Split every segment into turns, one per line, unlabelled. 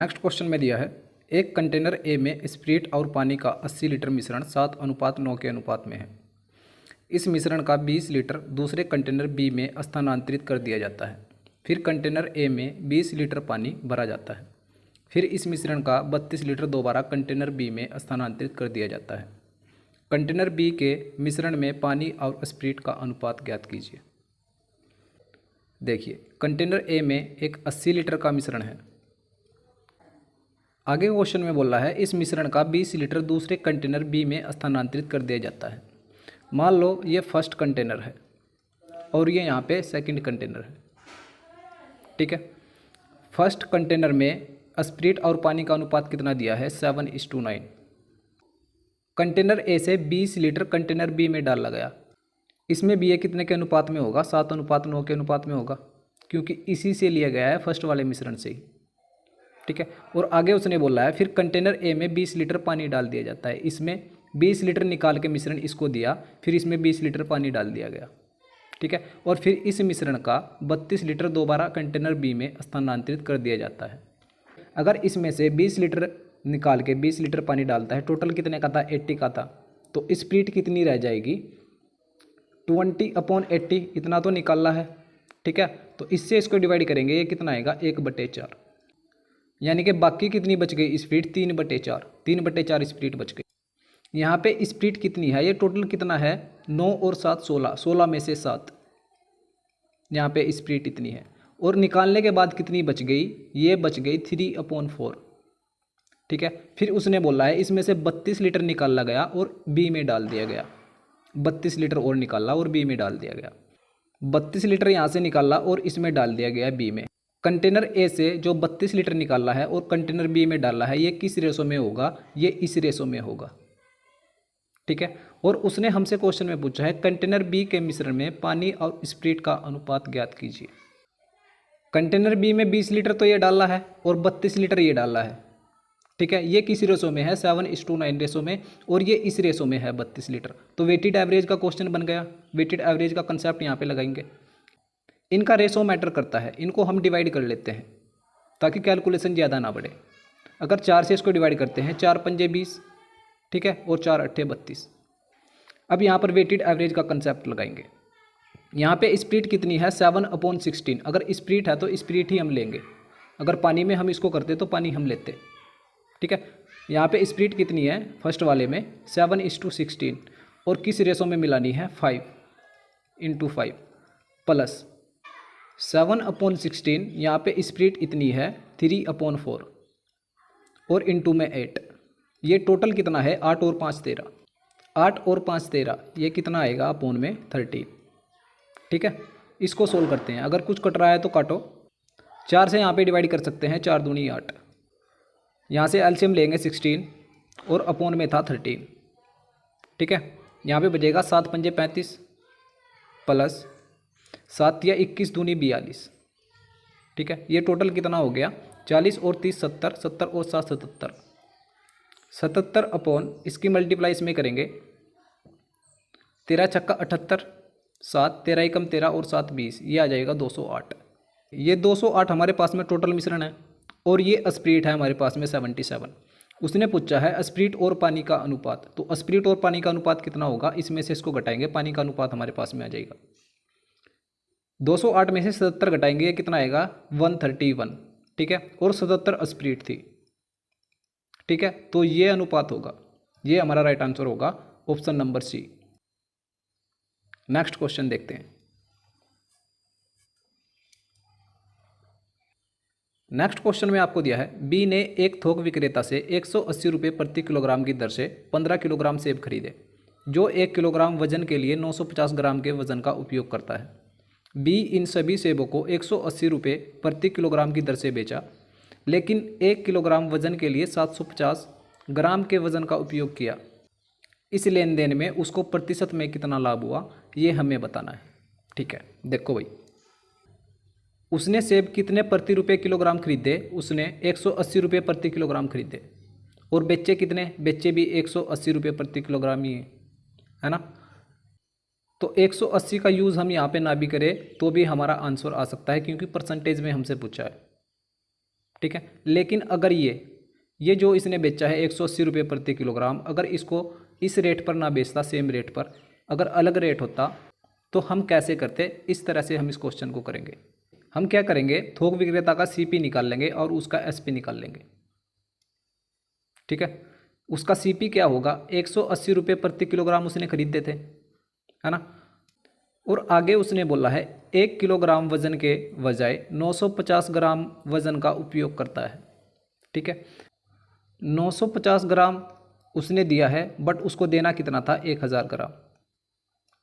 Next question में दिया है एक कंटेनर ए में स्प्रिट और पानी का 80 लीटर मिश्रण 7:9 के अनुपात में है। इस मिश्रण का 20 लीटर दूसरे कंटेनर बी में स्थानांतरित कर दिया जाता है। फिर कंटेनर ए में 20 लीटर पानी भरा जाता है। फिर इस मिश्रण का 32 लीटर दोबारा कंटेनर बी में स्थानांतरित कर दिया जाता है। कंटेनर बी के मिश्रण में पानी और स्प्रिट का अनुपात ज्ञात कीजिए। देखिए, कंटेनर ए में एक 80 लीटर का मिश्रण है। आगे क्वेश्चन में बोल रहा है इस मिश्रण का 20 लीटर दूसरे कंटेनर बी में स्थानांतरित कर दिया जाता है। मान लो ये फर्स्ट कंटेनर है और ये यहाँ पे सेकंड कंटेनर है। ठीक है, फर्स्ट कंटेनर में स्प्रिट और पानी का अनुपात कितना दिया है 7:9। कंटेनर ए से 20 लीटर कंटेनर बी में डाला गया। इसमें भी ये कितने के अनुपात में होगा 7:9 के अनुपात में होगा, क्योंकि इसी से लिया गया है फर्स्ट वाले मिश्रण से ही। ठीक है, और आगे उसने बोला है फिर कंटेनर ए में 20 लीटर पानी डाल दिया जाता है। इसमें 20 लीटर निकाल के मिश्रण इसको दिया, फिर इसमें 20 लीटर पानी डाल दिया गया। ठीक है, और फिर इस मिश्रण का 32 लीटर दोबारा कंटेनर बी में स्थानांतरित कर दिया जाता है। अगर इसमें से 20 लीटर निकाल के 20 लीटर पानी डालता है, टोटल कितने का था 80 का था, तो स्प्रिट कितनी रह जाएगी 20/80। इतना तो निकालना है। ठीक है, तो इससे इसको डिवाइड करेंगे, ये कितना आएगा 1/4, यानी कि बाकी कितनी बच गई स्प्रिट 3/4। 3/4 स्प्रिट बच गई। यहाँ पे स्प्रिट कितनी है, ये टोटल कितना है 9 और 7 16, 16 में से 7 यहाँ पे स्प्रिट इतनी है। और निकालने के बाद कितनी बच गई, ये बच गई 3/4। ठीक है, फिर उसने बोला है इसमें से 32 लीटर निकाला गया और बी में डाल दिया गया। 32 लीटर और निकाला और बी में डाल दिया गया। 32 लीटर यहाँ से निकाला और इसमें डाल दिया गया बी में। कंटेनर ए से जो 32 लीटर निकाला है और कंटेनर बी में डाला है, ये किस रेशो में होगा, ये इस रेशो में होगा। ठीक है, और उसने हमसे क्वेश्चन में पूछा है कंटेनर बी के मिश्रण में पानी और स्प्रिट का अनुपात ज्ञात कीजिए। कंटेनर बी में 20 लीटर तो ये डाला है और 32 लीटर ये डाला है। ठीक है, ये किस रेशो में है 7:9 रेशो में, और ये इस रेशो में है 32 लीटर। तो वेटेड एवरेज का क्वेश्चन बन गया। वेटेड एवरेज का कंसेप्ट यहाँ पे लगाएंगे। इनका रेशो मैटर करता है, इनको हम डिवाइड कर लेते हैं ताकि कैलकुलेशन ज़्यादा ना बढ़े। अगर 4 से इसको डिवाइड करते हैं, 4 पंजे 20, ठीक है, और 4 अट्ठे 32। अब यहाँ पर वेटेड एवरेज का कंसेप्ट लगाएंगे। यहाँ पे स्प्रिट कितनी है 7/16। अगर स्प्रिट है तो स्प्रिट ही हम लेंगे, अगर पानी में हम इसको करते तो पानी हम लेते। ठीक है, यहाँ पे स्प्रिट कितनी है फर्स्ट वाले में 7:16, और किस रेशो में मिलानी है 5/5 प्लस 7/16। यहाँ पे स्प्रिट इतनी है 3/4 और इंटू में 8। ये टोटल कितना है 8 और 5 13। 8 और 5 13, ये कितना आएगा अपोन में 13। ठीक है, इसको सोल्व करते हैं। अगर कुछ कट रहा है तो काटो। 4 से यहाँ पे डिवाइड कर सकते हैं, 4 दूनी 8। यहाँ से एलसीएम लेंगे 16 और अपोन में था 13। ठीक है, यहाँ पे बचेगा 7 पंजे 35 प्लस 7 या 21 दूनी 42। ठीक है, ये टोटल कितना हो गया 40 और 30 70, 70 और 7 77। 77 अपोन इसकी मल्टीप्लाई इसमें करेंगे, 13 छक्का 78, 7 13 एकम 13 और 7 20, ये आ जाएगा 208। ये 208 हमारे पास में टोटल मिश्रण है, और ये स्प्रिट है हमारे पास में 77। उसने पूछा है स्प्रिट और पानी का अनुपात, तो स्प्रिट और पानी का अनुपात कितना होगा, इसमें से इसको घटाएंगे, पानी का अनुपात हमारे पास में आ जाएगा। 208 में से 77 घटाएंगे, ये कितना आएगा 131। ठीक है, और 77 स्प्रिट थी। ठीक है, तो ये अनुपात होगा, ये हमारा राइट आंसर होगा option number C. Next question देखते हैं। नेक्स्ट क्वेश्चन में आपको दिया है बी ने एक थोक विक्रेता से 180 रुपये प्रति किलोग्राम की दर से 15 किलोग्राम सेब खरीदे, जो 1 किलोग्राम वजन के लिए 950 ग्राम के वजन का उपयोग करता है। बी इन सभी सेबों को 180 रुपये प्रति किलोग्राम की दर से बेचा, लेकिन 1 किलोग्राम वजन के लिए 750 ग्राम के वजन का उपयोग किया। इस लेन देन में उसको प्रतिशत में कितना लाभ हुआ, ये हमें बताना है। ठीक है, देखो भाई, उसने सेब कितने प्रति रुपये किलोग्राम खरीदे, उसने 180 रुपये प्रति किलोग्राम खरीदे, और बेचे कितने, बेचे भी 180 रुपये प्रति किलोग्राम ही है ना। तो 180 का यूज़ हम यहाँ पे ना भी करें तो भी हमारा आंसर आ सकता है, क्योंकि परसेंटेज में हमसे पूछा है। ठीक है। लेकिन अगर ये जो इसने बेचा है 180 रुपये प्रति किलोग्राम, अगर इसको इस रेट पर ना बेचता, सेम रेट पर, अगर अलग रेट होता, तो हम कैसे करते? इस तरह से हम इस क्वेश्चन को करेंगे। हम क्या करेंगे, थोक विक्रेता का सीपी निकाल लेंगे और उसका एसपी निकाल लेंगे। ठीक है, उसका सीपी क्या होगा, 180 रुपये प्रति किलोग्राम उसने खरीदे थे, है ना। और आगे उसने बोला है 1 किलोग्राम वजन के बजाय 950 ग्राम वजन का उपयोग करता है। ठीक है, 950 ग्राम उसने दिया है, बट उसको देना कितना था, 1000 ग्राम।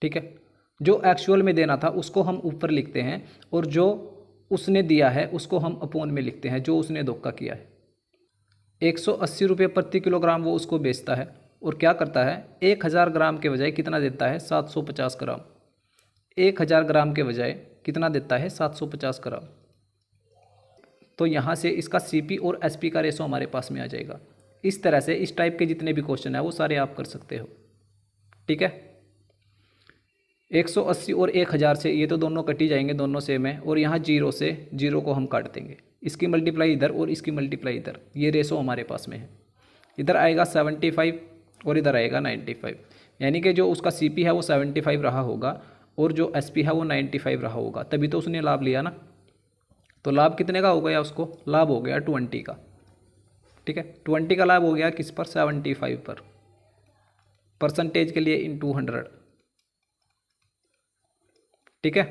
ठीक है, जो एक्चुअल में देना था उसको हम ऊपर लिखते हैं, और जो उसने दिया है उसको हम अपोन में लिखते हैं, जो उसने धोखा किया है। 180 रुपये प्रति किलोग्राम वो उसको बेचता है, और क्या करता है, 1000 ग्राम के बजाय कितना देता है, 750 ग्राम। 1000 ग्राम के बजाय कितना देता है, 750 ग्राम। तो यहाँ से इसका सीपी और एसपी का रेशो हमारे पास में आ जाएगा। इस तरह से इस टाइप के जितने भी क्वेश्चन है वो सारे आप कर सकते हो। ठीक है, 180 और 1000 से ये तो दोनों कट ही जाएंगे, दोनों सेम है, और यहाँ 0 से 0 को हम काट देंगे, इसकी मल्टीप्लाई इधर और इसकी मल्टीप्लाई इधर, ये रेशो हमारे पास में है। इधर आएगा 75 और इधर आएगा 95, यानी कि जो उसका सीपी है वो 75 रहा होगा और जो एसपी है वो 95 रहा होगा, तभी तो उसने लाभ लिया ना। तो लाभ कितने का हो गया, उसको लाभ हो गया 20 का। ठीक है, 20 का लाभ हो गया किस पर, 75 पर। परसेंटेज के लिए इन 200। ठीक है,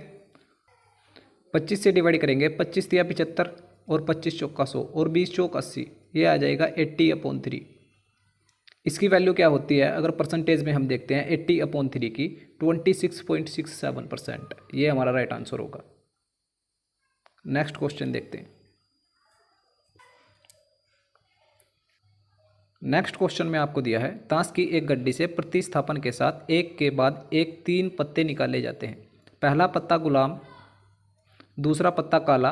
25 से डिवाइड करेंगे, 25 दिया 75 और 25 चौका 100 और 20 चौक 80, ये आ जाएगा 80/3। इसकी वैल्यू क्या होती है, अगर परसेंटेज में हम देखते हैं 80/3 की 26.67%, ये हमारा राइट आंसर होगा। नेक्स्ट क्वेश्चन देखते हैं। नेक्स्ट क्वेश्चन में आपको दिया है, ताश की एक गड्डी से प्रतिस्थापन के साथ एक के बाद एक 3 पत्ते निकाले जाते हैं। पहला पत्ता गुलाम, दूसरा पत्ता काला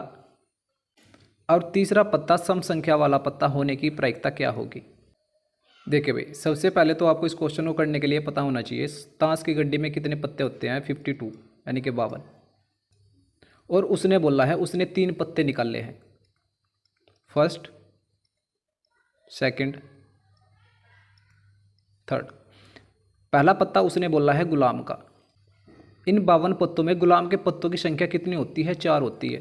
और तीसरा पत्ता सम संख्या वाला पत्ता होने की प्रायिकता क्या होगी? देखिए भाई, सबसे पहले तो आपको इस क्वेश्चन को करने के लिए पता होना चाहिए ताश की गड्डी में कितने पत्ते होते हैं, 52 यानी कि 52। और उसने बोला है उसने 3 पत्ते निकाले हैं, फर्स्ट, सेकंड, थर्ड। पहला पत्ता उसने बोला है गुलाम का। इन 52 पत्तों में गुलाम के पत्तों की संख्या कितनी होती है, 4 होती है।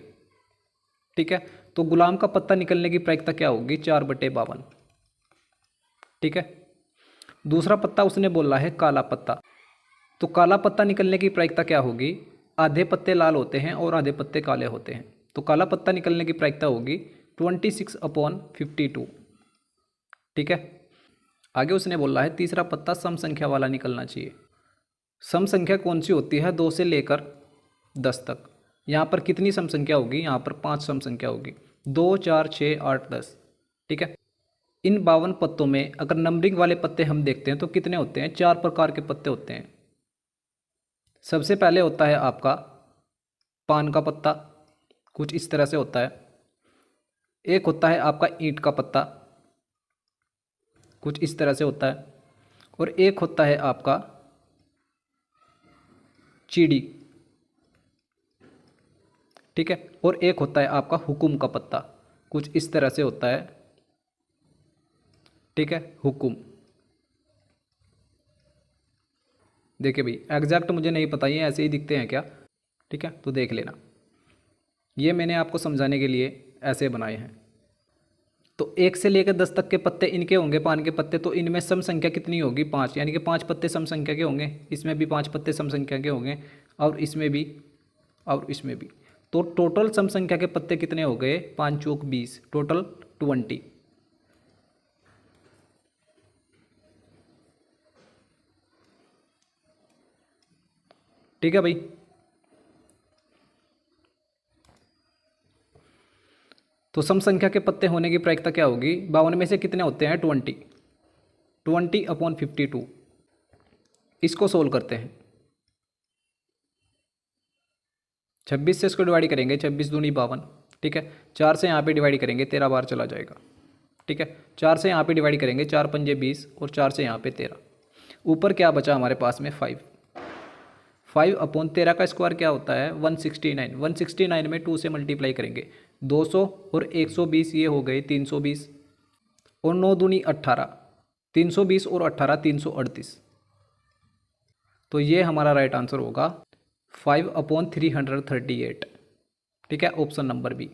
ठीक है, तो गुलाम का पत्ता निकलने की प्रायिकता क्या होगी, 4/52। ठीक है, दूसरा पत्ता उसने बोला है काला पत्ता, तो काला पत्ता निकलने की प्रायिकता क्या होगी, आधे पत्ते लाल होते हैं और आधे पत्ते काले होते हैं, तो काला पत्ता निकलने की प्रायिकता होगी 26/52। ठीक है, आगे उसने बोला है तीसरा पत्ता सम संख्या वाला निकलना चाहिए। सम संख्या कौन सी होती है, 2 से लेकर 10 तक। यहाँ पर कितनी सम संख्या होगी, यहाँ पर 5 सम संख्या होगी, 2, 4, 6, 8, 10। ठीक है, इन 52 पत्तों में अगर नंबरिंग वाले पत्ते हम देखते हैं तो कितने होते हैं, 4 प्रकार के पत्ते होते हैं। सबसे पहले होता है आपका पान का पत्ता, कुछ इस तरह से होता है। एक होता है आपका ईंट का पत्ता, कुछ इस तरह से होता है। और एक होता है आपका चीड़ी। ठीक है, और एक होता है आपका हुकुम का पत्ता, कुछ इस तरह से होता है। ठीक है, हुकुम। देखिए भाई, एग्जैक्ट मुझे नहीं पता, ये ऐसे ही दिखते हैं क्या। ठीक है, तो देख लेना, ये मैंने आपको समझाने के लिए ऐसे बनाए हैं। तो 1 से लेकर 10 तक के पत्ते इनके होंगे, पान के पत्ते, तो इनमें सम संख्या कितनी होगी, 5, यानी कि 5 पत्ते सम संख्या के होंगे। इसमें भी 5 पत्ते सम संख्या के होंगे, और इसमें भी, और इसमें भी। तो टोटल सम संख्या के पत्ते कितने हो गए, 5 चौक 20, टोटल 20। ठीक है भाई, तो सम संख्या के पत्ते होने की प्रायिकता क्या होगी, 52 में से कितने होते हैं, 20/52। इसको सोल्व करते हैं। 26 से इसको डिवाइड करेंगे, 26 दूनी 52। ठीक है, 4 से यहाँ पे डिवाइड करेंगे, 13 बार चला जाएगा। ठीक है, 4 से यहाँ पे डिवाइड करेंगे, 4 पंजे 20 और 4 से यहाँ पे 13। ऊपर क्या बचा हमारे पास में, 5। 5/13 का स्क्वायर क्या होता है, 169। 169 में 2 से मल्टीप्लाई करेंगे, 200 और 120 ये हो गए 320, और 9 दूनी 18, 320 और 18 338। तो ये हमारा राइट आंसर होगा 5/338। ठीक है, ऑप्शन नंबर बी।